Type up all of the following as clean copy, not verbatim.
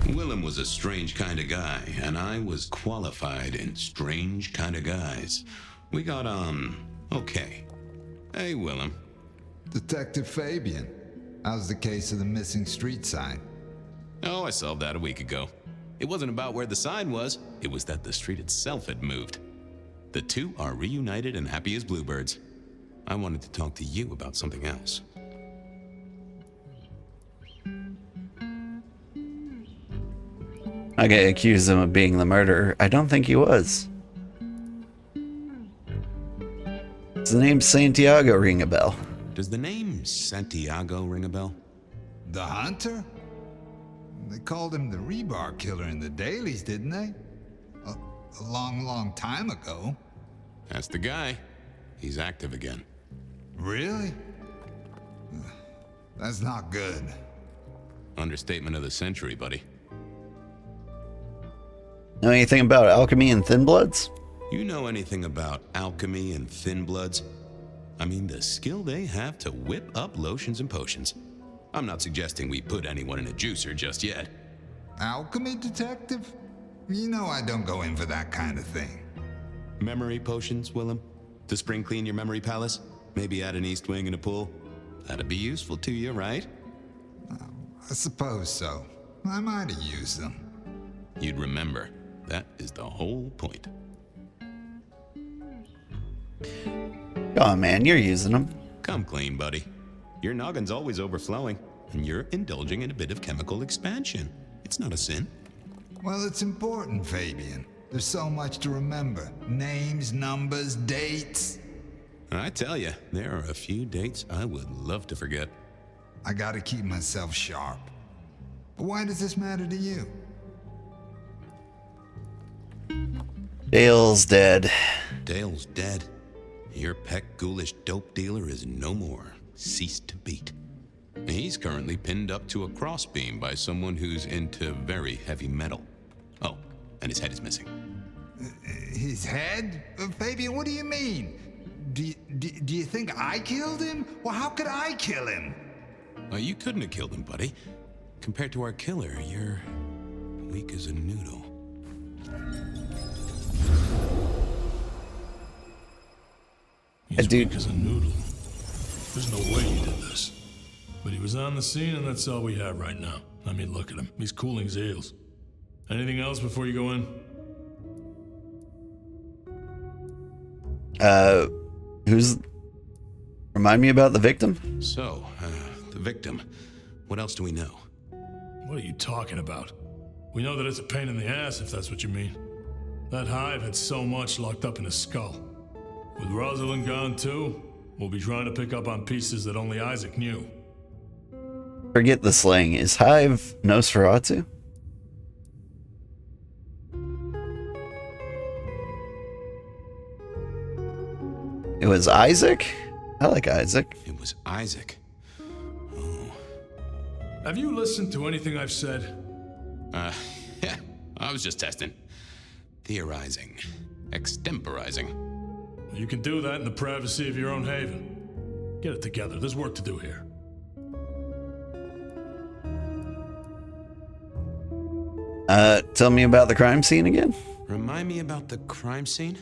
Willem was a strange kind of guy, and I was qualified in strange kind of guys. We got on okay. Hey, Willem. Detective Fabian, how's the case of the missing street sign? Oh, I solved that a week ago. It wasn't about where the sign was, it was that the street itself had moved. The two are reunited and happy as bluebirds. I wanted to talk to you about something else. I get accused him of being the murderer. I don't think he was. Does the name Santiago ring a bell? Does the name Santiago ring a bell? The hunter? They called him the rebar killer in the dailies, didn't they? A long time ago. That's the guy. He's active again. Really? That's not good. Understatement of the century, buddy. Know anything about alchemy and thin bloods? You know anything about alchemy and thin bloods? I mean, the skill they have to whip up lotions and potions. I'm not suggesting we put anyone in a juicer just yet. Alchemy detective? You know I don't go in for that kind of thing. Memory potions, Willem? To spring clean your memory palace? Maybe add an east wing and a pool? That'd be useful to you, right? I suppose so. I might have used them. You'd remember. That is the whole point. Come on, man, you're using them. Come clean, buddy. Your noggin's always overflowing, and you're indulging in a bit of chemical expansion. It's not a sin. Well, it's important, Fabian. There's so much to remember. Names, numbers, dates. I tell you, there are a few dates I would love to forget. I gotta keep myself sharp. But why does this matter to you? Dale's dead. Dale's dead. Your peck ghoulish dope dealer is no more. Ceased to beat. He's currently pinned up to a crossbeam by someone who's into very heavy metal. Oh, and his head is missing. His head? Fabian, what do you mean? Do you think I killed him? Well, how could I kill him? Well, you couldn't have killed him, buddy. Compared to our killer, you're weak as a noodle. He's weak as a noodle. There's no way he did this. But he was on the scene, and that's all we have right now. I mean, look at him. He's cooling his heels. Anything else before you go in? Remind me about the victim? So, the victim. What else do we know? What are you talking about? We know that it's a pain in the ass, if that's what you mean. That hive had so much locked up in his skull. With Rosalind gone too, we'll be trying to pick up on pieces that only Isaac knew. Forget the slang. Is Hive Nosferatu? It was Isaac? I like Isaac. It was Isaac. Oh. Have you listened to anything I've said? Yeah, I was just testing. Theorizing. Extemporizing. You can do that in the privacy of your own haven. Get it together. There's work to do here. Tell me about the crime scene again? Remind me about the crime scene?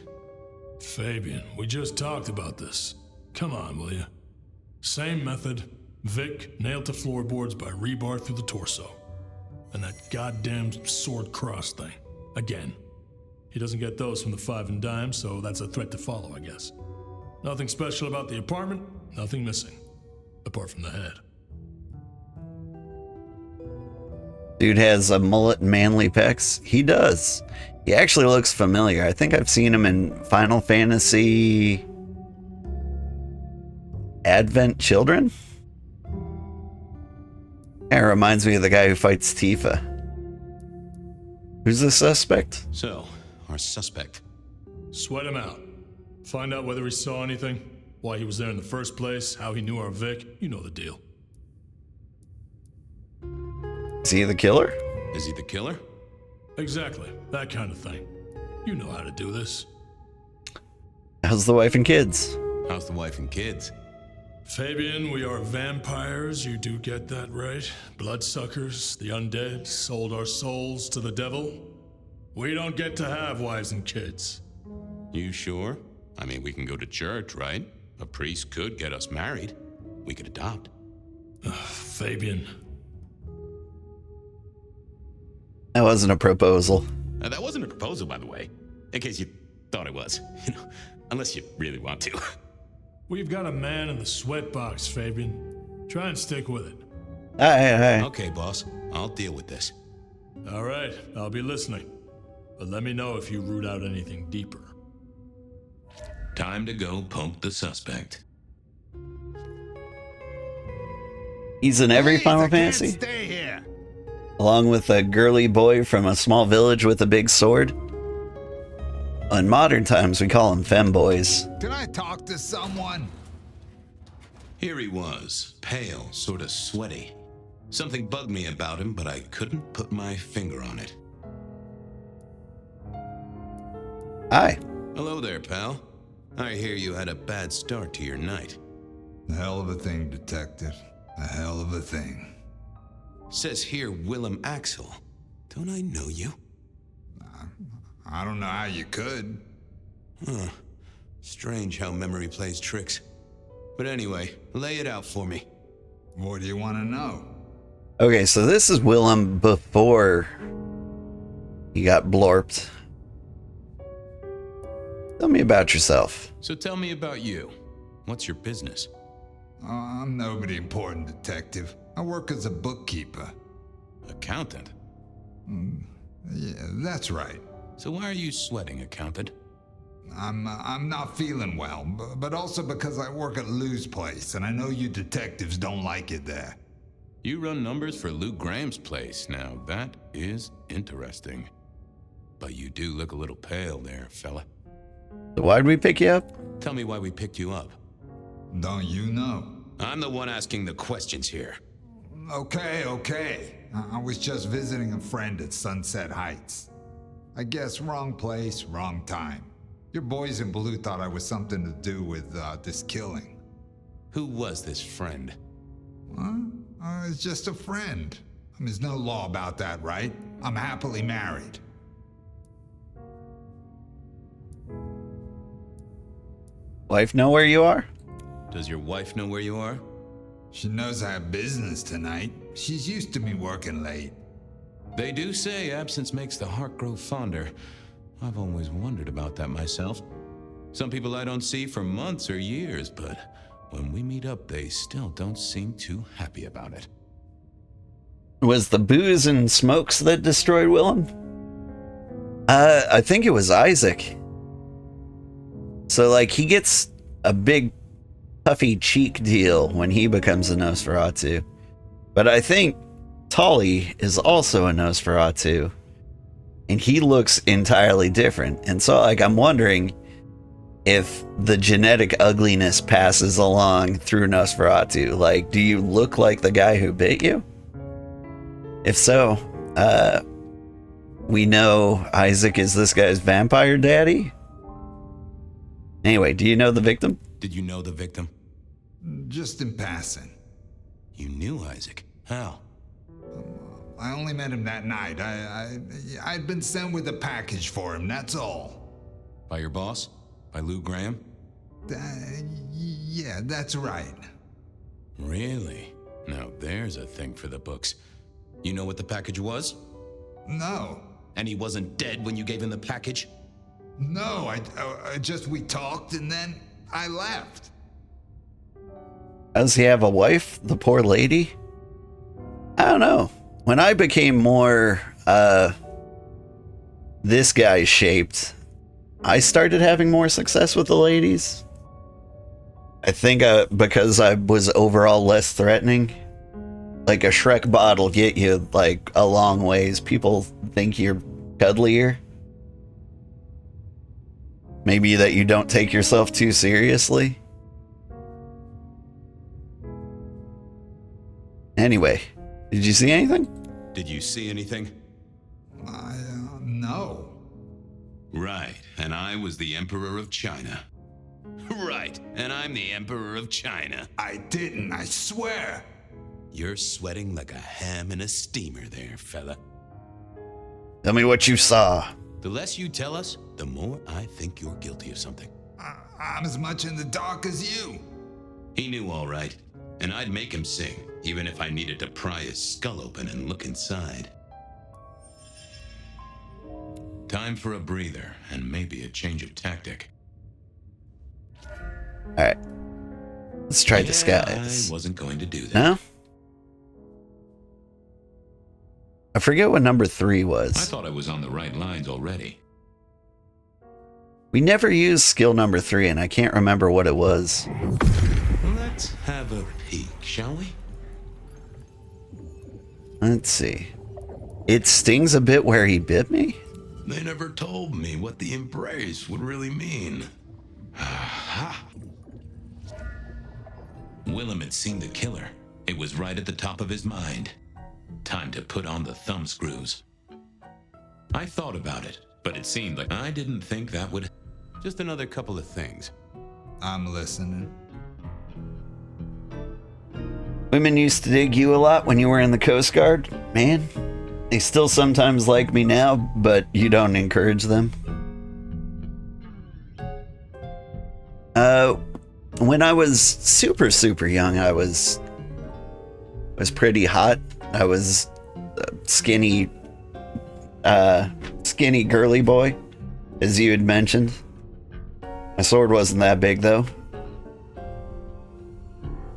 Fabian, we just talked about this. Come on, will you? Same method. Vic nailed to floorboards by rebar through the torso. And that goddamn sword cross thing. Again. He doesn't get those from the five and dime, so that's a threat to follow, I guess. Nothing special about the apartment, nothing missing. Apart from the head. Dude has a mullet and manly pecs. He does. He actually looks familiar. I think I've seen him in Final Fantasy Advent Children. Kind of reminds me of the guy who fights Tifa. Who's the suspect? So, our suspect. Sweat him out. Find out whether he saw anything, why he was there in the first place, how he knew our Vic. You know the deal. Is he the killer? Is he the killer? Exactly. That kind of thing. You know how to do this. How's the wife and kids? How's the wife and kids? Fabian, we are vampires, you do get that right. Bloodsuckers, the undead, sold our souls to the devil. We don't get to have wives and kids. You sure? I mean, we can go to church, right? A priest could get us married. We could adopt. Fabian. That wasn't a proposal. That wasn't a proposal, by the way. In case you thought it was. Unless you really want to. We've got a man in the sweatbox, Fabian. Try and stick with it. Hey. Okay, boss. I'll deal with this. All right, I'll be listening. But let me know if you root out anything deeper. Time to go poke the suspect. He's in every Please, Final I can't Fantasy, stay here. along with a girly boy from a small village with a big sword. In modern times, we call them femboys. Can I talk to someone? Here he was, pale, sort of sweaty. Something bugged me about him, but I couldn't put my finger on it. Hi. Hello there, pal. I hear you had a bad start to your night. A hell of a thing, Detective. A hell of a thing. Says here Willem Axel. Don't I know you? I don't know how you could. Huh. Strange how memory plays tricks. But anyway, lay it out for me. What do you want to know? Okay, so this is Willem before he got blorped. Tell me about yourself. So tell me about you. What's your business? I'm nobody important, Detective. I work as a bookkeeper. Accountant? Yeah, that's right. So why are you sweating, accountant? I'm not feeling well, but also because I work at Lou's place, and I know you detectives don't like it there. You run numbers for Lou Graham's place. Now, that is interesting. But you do look a little pale there, fella. So why'd we pick you up? Tell me why we picked you up. Don't you know? I'm the one asking the questions here. Okay. I was just visiting a friend at Sunset Heights. I guess wrong place, wrong time. Your boys in blue thought I was something to do with this killing. Who was this friend? It's just a friend. There's no law about that, right? I'm happily married. Wife know where you are? Does your wife know where you are? She knows I have business tonight. She's used to me working late. They do say absence makes the heart grow fonder. I've always wondered about that myself. Some people I don't see for months or years, but when we meet up, they still don't seem too happy about it. Was the booze and smokes that destroyed Willem? I think it was Isaac. So, like, he gets a big puffy cheek deal when he becomes a Nosferatu. But I think Tully is also a Nosferatu. And he looks entirely different. And so, like, I'm wondering if the genetic ugliness passes along through Nosferatu. Like, do you look like the guy who bit you? If so, we know Isaac is this guy's vampire daddy. Anyway, do you know the victim? Did you know the victim? Just in passing. You knew Isaac. How? I only met him that night. I'd been sent with a package for him, that's all. By your boss? By Lou Graham? Yeah, that's right. Really? Now there's a thing for the books. You know what the package was? No. And he wasn't dead when you gave him the package? No, we talked and then I left. Does he have a wife, the poor lady? I don't know. When I became more, this guy shaped, I started having more success with the ladies. I think because I was overall less threatening. Like a Shrek bottle get you like a long ways. People think you're cuddlier. Maybe that you don't take yourself too seriously. Anyway, did you see anything? Did you see anything? No. Right, and I was the Emperor of China. Right. right, and I'm the Emperor of China. I didn't, I swear. You're sweating like a ham in a steamer there, fella. Tell me what you saw. The less you tell us, the more I think you're guilty of something. I'm as much in the dark as you. He knew all right, and I'd make him sing, even if I needed to pry his skull open and look inside. Time for a breather, and maybe a change of tactic. Alright. Let's try disguise. I wasn't going to do that. No? I forget what number 3 I was. thought I was on the right lines already. We never used skill number 3, and I can't remember what it was. Let's have a peek, shall we? Let's see. It stings a bit where he bit me? They never told me what the embrace would really mean. Aha! Willem had seen the killer. It was right at the top of his mind. Time to put on the thumb screws. I thought about it, but it seemed like I didn't think that would... Just another couple of things. I'm listening. Women used to dig you a lot when you were in the Coast Guard, man. They still sometimes like me now, but you don't encourage them. When I was super young, I was pretty hot. I was a skinny girly boy, as you had mentioned. My sword wasn't that big though.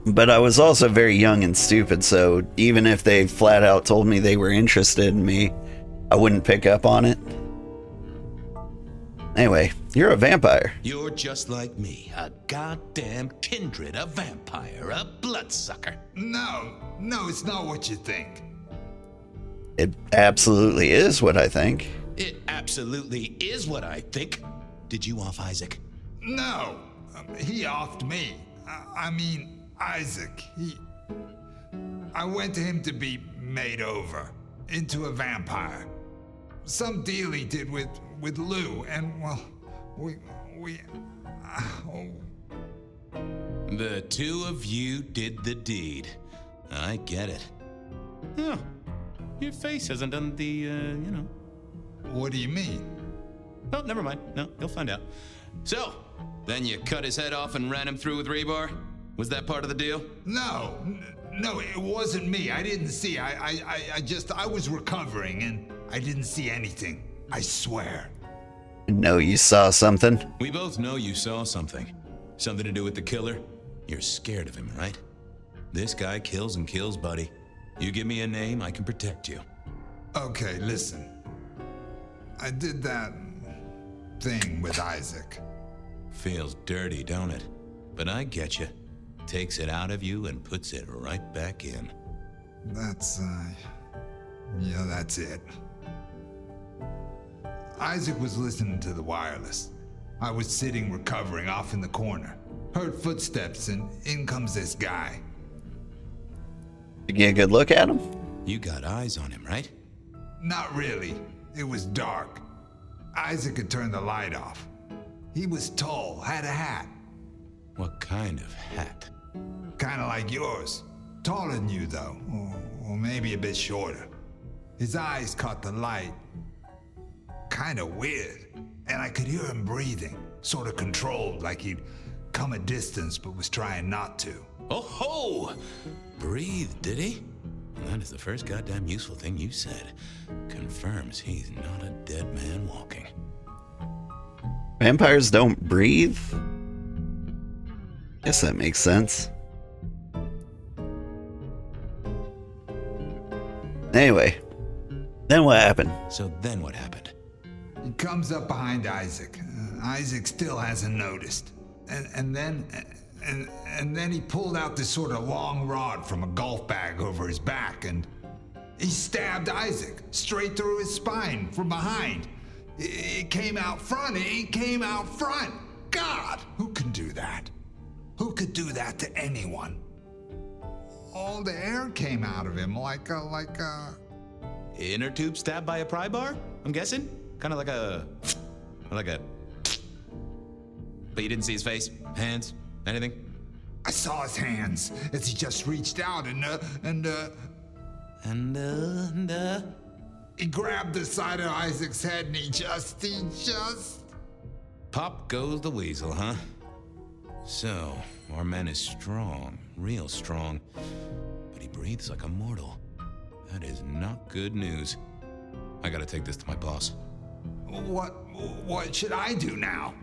But I was also very young and stupid, so even if they flat out told me they were interested in me, I wouldn't pick up on it. Anyway, you're a vampire. You're just like me, a goddamn kindred, a vampire, a bloodsucker. No, it's not what you think. It absolutely is what I think. It absolutely is what I think. Did you off Isaac? No, he offed me. I mean, Isaac, I went to him to be made over into a vampire. Some deal he did with Lou, and well, The two of you did the deed. I get it. Huh. Your face hasn't done the, What do you mean? Oh, never mind. No, you'll find out. So, then you cut his head off and ran him through with rebar? Was that part of the deal? No, it wasn't me. I didn't see. I was recovering and I didn't see anything. I swear. No, you saw something. We both know you saw something. Something to do with the killer? You're scared of him, right? This guy kills and kills, buddy. You give me a name, I can protect you. Okay, listen. I did that thing with Isaac. Feels dirty, don't it? But I get you. Takes it out of you and puts it right back in. That's it. Isaac was listening to the wireless. I was sitting recovering off in the corner. Heard footsteps and in comes this guy. You get a good look at him? You got eyes on him, right? Not really. It was dark. Isaac had turned the light off. He was tall, had a hat. What kind of hat? Kinda like yours. Taller than you, though. Or maybe a bit shorter. His eyes caught the light. Kinda weird. And I could hear him breathing. Sorta controlled, like he'd come a distance but was trying not to. Oh ho! Breathe, did he? That is the first goddamn useful thing you said. Confirms he's not a dead man walking. Vampires don't breathe? Guess that makes sense. Anyway, then what happened? So then what happened? He comes up behind Isaac. Isaac still hasn't noticed. And then he pulled out this sort of long rod from a golf bag over his back, and he stabbed Isaac straight through his spine from behind. It came out front. It came out front. God, who can do that? Who could do that to anyone? All the air came out of him like a... Inner tube stabbed by a pry bar? I'm guessing? Kind of like a... But you didn't see his face? Hands? Anything? I saw his hands as he just reached out and he grabbed the side of Isaac's head and he just... Pop goes the weasel, huh? So, our man is strong, real strong, but he breathes like a mortal. That is not good news. I gotta take this to my boss. What should I do now?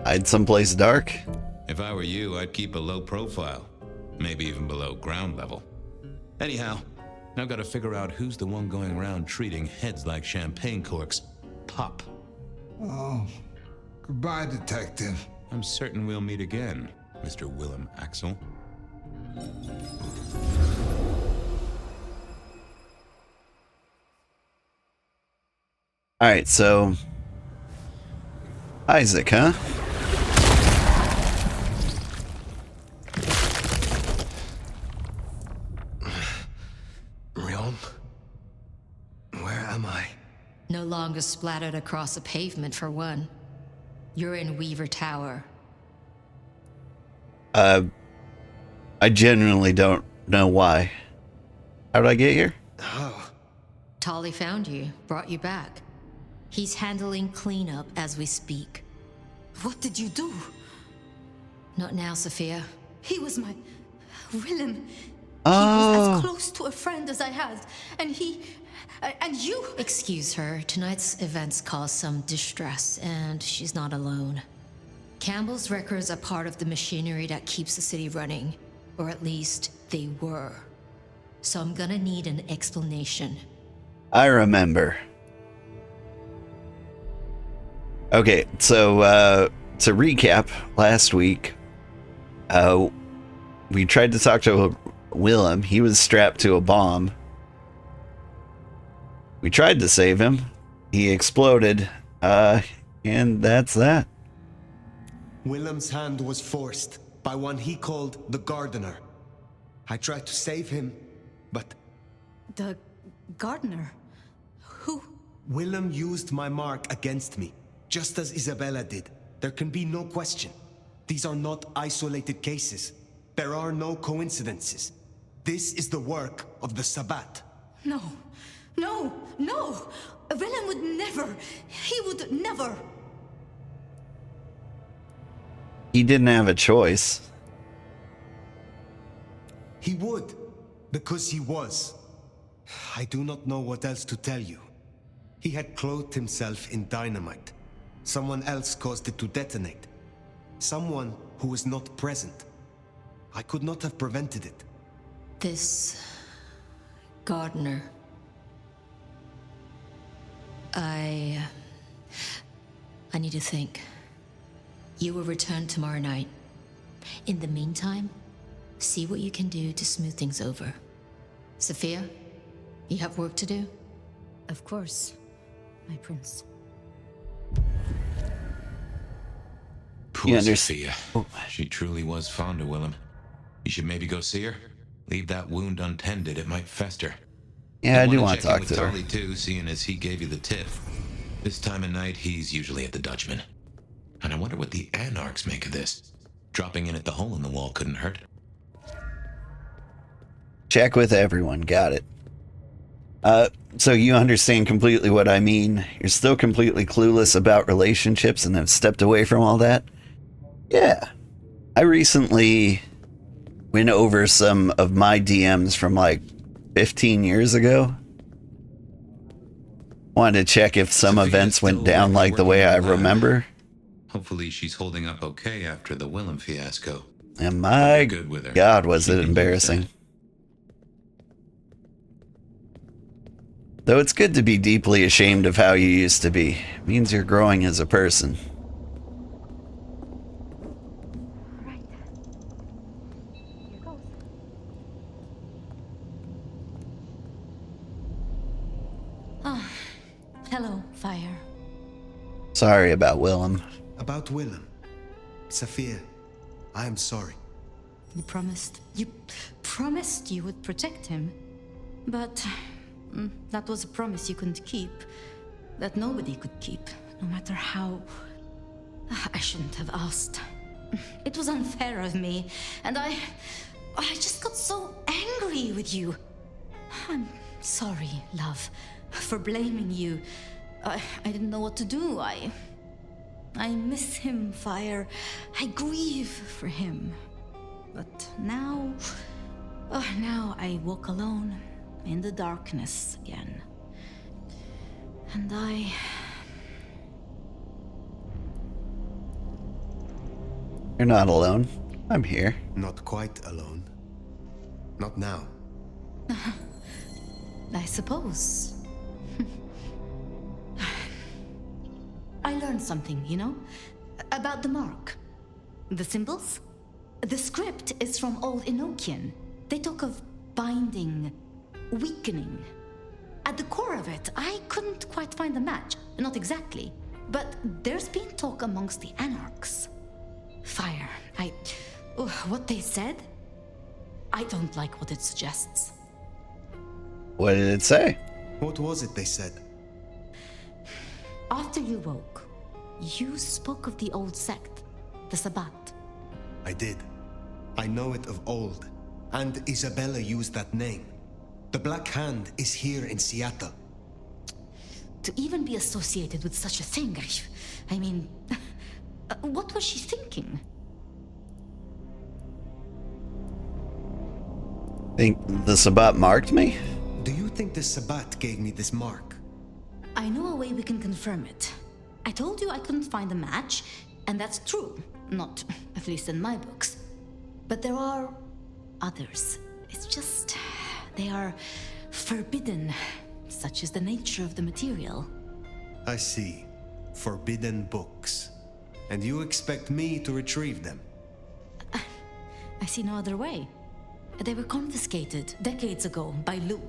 Hide someplace dark? If I were you, I'd keep a low profile. Maybe even below ground level. Anyhow, now gotta figure out who's the one going around treating heads like champagne corks. Pop. Oh, goodbye, detective. I'm certain we'll meet again, Mr. Willem Axel. Alright, so... Isaac, huh? Realm? Where am I? No longer splattered across a pavement, for one. You're in Weaver Tower. I genuinely don't know why. How'd I get here? Oh. Tolly found you, brought you back. He's handling cleanup as we speak. What did you do? Not now, Safia. He was my... Willem. Oh. He was as close to a friend as I had. And he... and you... Excuse her. Tonight's events caused some distress, and she's not alone. Campbell's records are part of the machinery that keeps the city running. Or at least, they were. So I'm gonna need an explanation. I remember. Okay, so to recap, last week, we tried to talk to Willem. He was strapped to a bomb. We tried to save him. He exploded, and that's that. Willem's hand was forced by one he called the Gardener. I tried to save him, but... The gardener? Who? Willem used my mark against me, just as Isabella did. There can be no question. These are not isolated cases. There are no coincidences. This is the work of the Sabbat. No. No. No. Willem would never. He would never. He didn't have a choice. He would, because he was. I do not know what else to tell you. He had clothed himself in dynamite. Someone else caused it to detonate. Someone who was not present. I could not have prevented it. This... gardener... I need to think. You will return tomorrow night. In the meantime, see what you can do to smooth things over. Safia, you have work to do? Of course, my prince. Poor Yeah, Safia. She truly was fond of Willem. You should maybe go see her. Leave that wound untended, it might fester. Yeah, I do want check to in talk with to her. Tolly too, seeing as he gave you the tip. This time of night, he's usually at the Dutchman. And I wonder what the Anarchs make of this. Dropping in at the hole in the wall couldn't hurt. Check with everyone. Got it. So you understand completely what I mean. You're still completely clueless about relationships and have stepped away from all that? Yeah. I recently went over some of my DMs from like 15 years ago. Wanted to check if some Safia's events went still down like the way I working on that. remember. Hopefully she's holding up okay after the Willem fiasco. And my Good with her. God, was She it can use embarrassing. that. Though it's good to be deeply ashamed of how you used to be. It means you're growing as a person. Right. Here goes. Ah, hello, Fire. Sorry about Willem. About Willem. Safia, I am sorry. You promised you would protect him. But That was a promise you couldn't keep. That nobody could keep, no matter how... I shouldn't have asked. It was unfair of me, and I just got so angry with you. I'm sorry, love, for blaming you. I didn't know what to do. I miss him, Fire. I grieve for him. But now I walk alone in the darkness again. And You're not alone. I'm here. Not quite alone. Not now. I suppose. I learned something, you know? About the mark. The symbols? The script is from Old Enochian. They talk of binding, weakening. At the core of it, I couldn't quite find the match. Not exactly. But there's been talk amongst the Anarchs. Fire. What they said? I don't like what it suggests. What did it say? What was it they said? After you woke, you spoke of the old sect, the Sabbat. I did. I know it of old. And Isabella used that name. The Black Hand is here in Seattle. To even be associated with such a thing, I mean... what was she thinking? Think the Sabbat marked me? Do you think the Sabbat gave me this mark? I know a way we can confirm it. I told you I couldn't find a match, and that's true. Not, at least in my books. But there are others. It's just... they are forbidden. Such is the nature of the material. I see. Forbidden books. And you expect me to retrieve them? I see no other way. They were confiscated decades ago by Lou.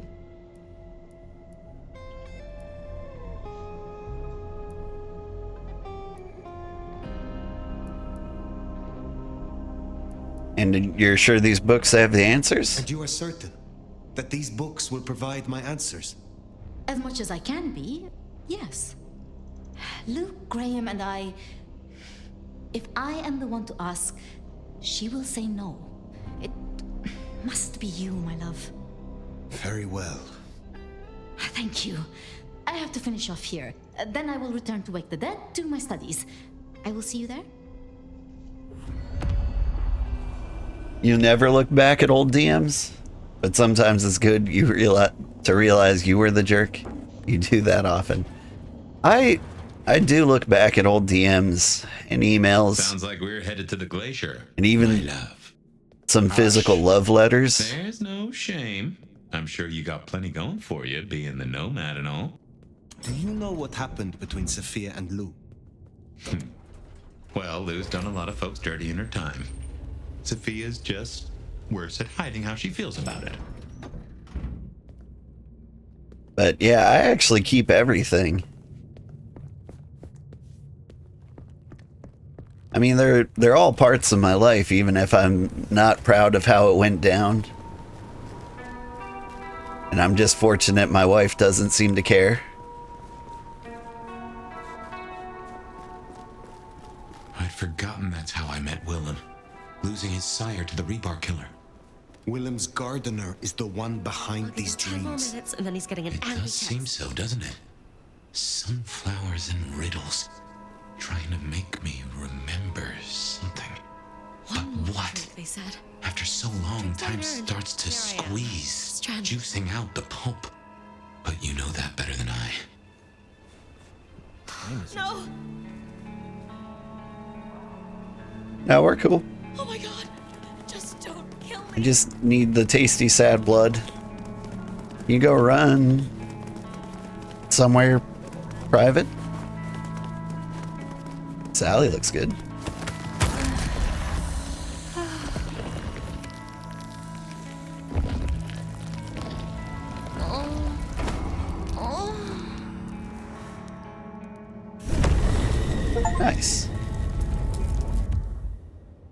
And you're sure these books have the answers? And you are certain that these books will provide my answers? As much as I can be, yes. Luke, Graham, and I... If I am the one to ask, she will say no. It must be you, my love. Very well. Thank you. I have to finish off here. Then I will return to Wake the Dead, do my studies. I will see you there. You never look back at old DMs? But sometimes it's good to realize you were the jerk. You do that often. I do look back at old DMs and emails. Sounds like we're headed to the glacier. And even some physical love letters. There's no shame. I'm sure you got plenty going for you, being the nomad and all. Do you know what happened between Safia and Lou? Well, Lou's done a lot of folks dirty in her time. Safia's just worse at hiding how she feels about it. But yeah, I actually keep everything. I mean, they're all parts of my life, even if I'm not proud of how it went down. And I'm just fortunate my wife doesn't seem to care. I'd forgotten that's how I met Willem. Losing his sire to the rebar killer. Willem's gardener is the one behind these dreams. Minutes, and then he's getting an It angry does text. seem so, doesn't it? Sunflowers and riddles. Trying to make me remember something. But what? They said. After so long, time starts to Here I am, squeeze, stranded. juicing out the pulp. But you know that better than I. No! No, we're cool. Oh my god! Just don't kill I me! just need the tasty sad blood. You go run somewhere private. Sally looks good. Nice.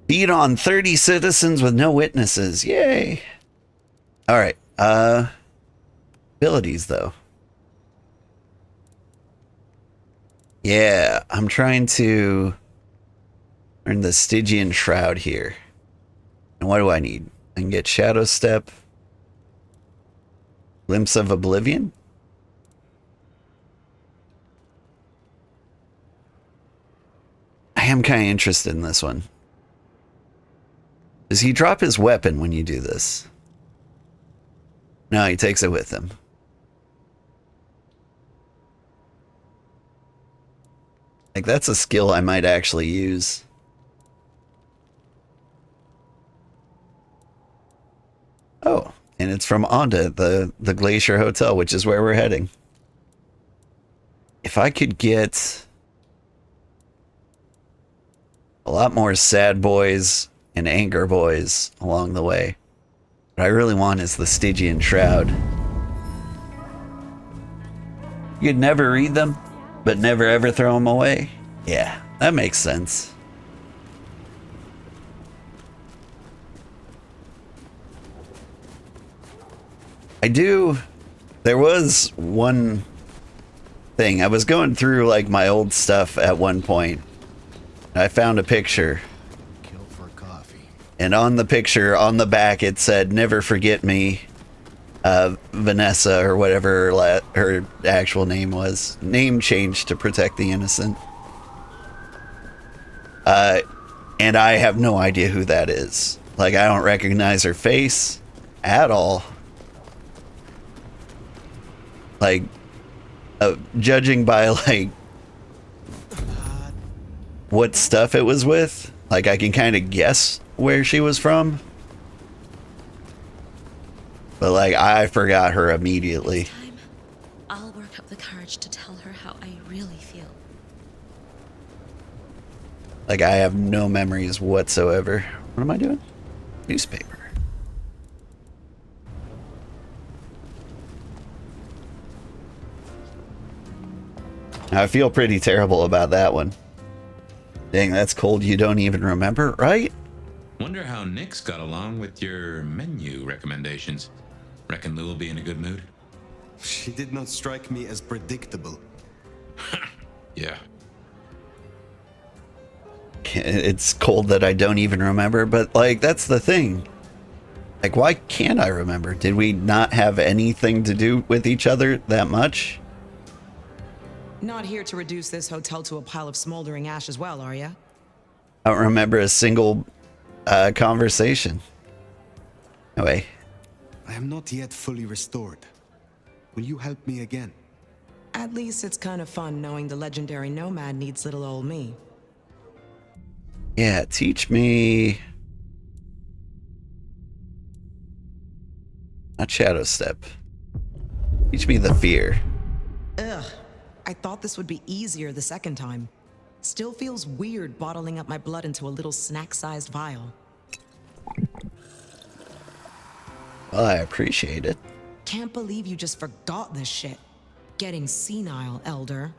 Beat on 30 citizens with no witnesses. Yay. All right. abilities, though. Yeah, I'm trying to earn the Stygian Shroud here. And what do I need? I can get Shadow Step. Glimpse of Oblivion? I am kind of interested in this one. Does he drop his weapon when you do this? No, he takes it with him. Like, that's a skill I might actually use. Oh, and it's from Onda, the Glacier Hotel, which is where we're heading. If I could get a lot more sad boys and anger boys along the way. What I really want is the Stygian Shroud. You'd never read them, but never ever throw them away? Yeah, that makes sense. There was one thing. I was going through like my old stuff at one point. I found a picture. Kill for coffee. And on the picture, on the back, it said, "Never forget me, Vanessa," or whatever her actual name was. Name changed to protect the innocent. And I have no idea who that is. Like, I don't recognize her face at all. Like, judging by, like, what stuff it was with, like, I can kind of guess where she was from. But, like, I forgot her immediately. Time, I'll work up the courage to tell her how I really feel. Like, I have no memories whatsoever. What am I doing? Newspaper. I feel pretty terrible about that one. Dang, that's cold. You don't even remember, right? Wonder how Nick's got along with your menu recommendations. Reckon Lou will be in a good mood? She did not strike me as predictable. Yeah. It's cold that I don't even remember, but, like, that's the thing. Like, why can't I remember? Did we not have anything to do with each other that much? Not here to reduce this hotel to a pile of smoldering ash as well, are ya? I don't remember a single conversation. Anyway. I am not yet fully restored. Will you help me again? At least it's kind of fun knowing the legendary nomad needs little old me. Yeah, teach me... Not Shadow Step. Teach me the fear. Ugh. I thought this would be easier the second time. Still feels weird bottling up my blood into a little snack-sized vial. Well, I appreciate it. Can't believe you just forgot this shit. Getting senile, Elder.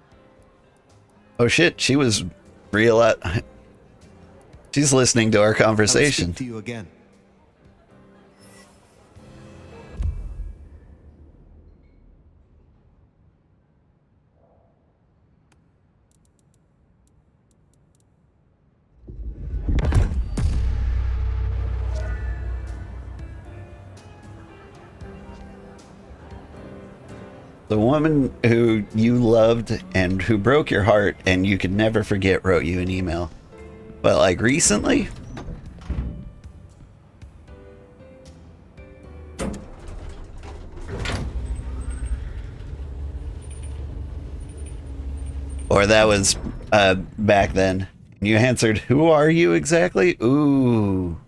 Oh shit, she was real at... She's listening to our I will conversation. speak to you again. The woman who you loved and who broke your heart and you could never forget wrote you an email. But, like, recently? Or that was back then. And you answered, "Who are you exactly?" Ooh.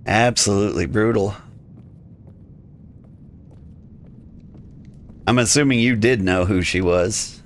Absolutely brutal. I'm assuming you did know who she was.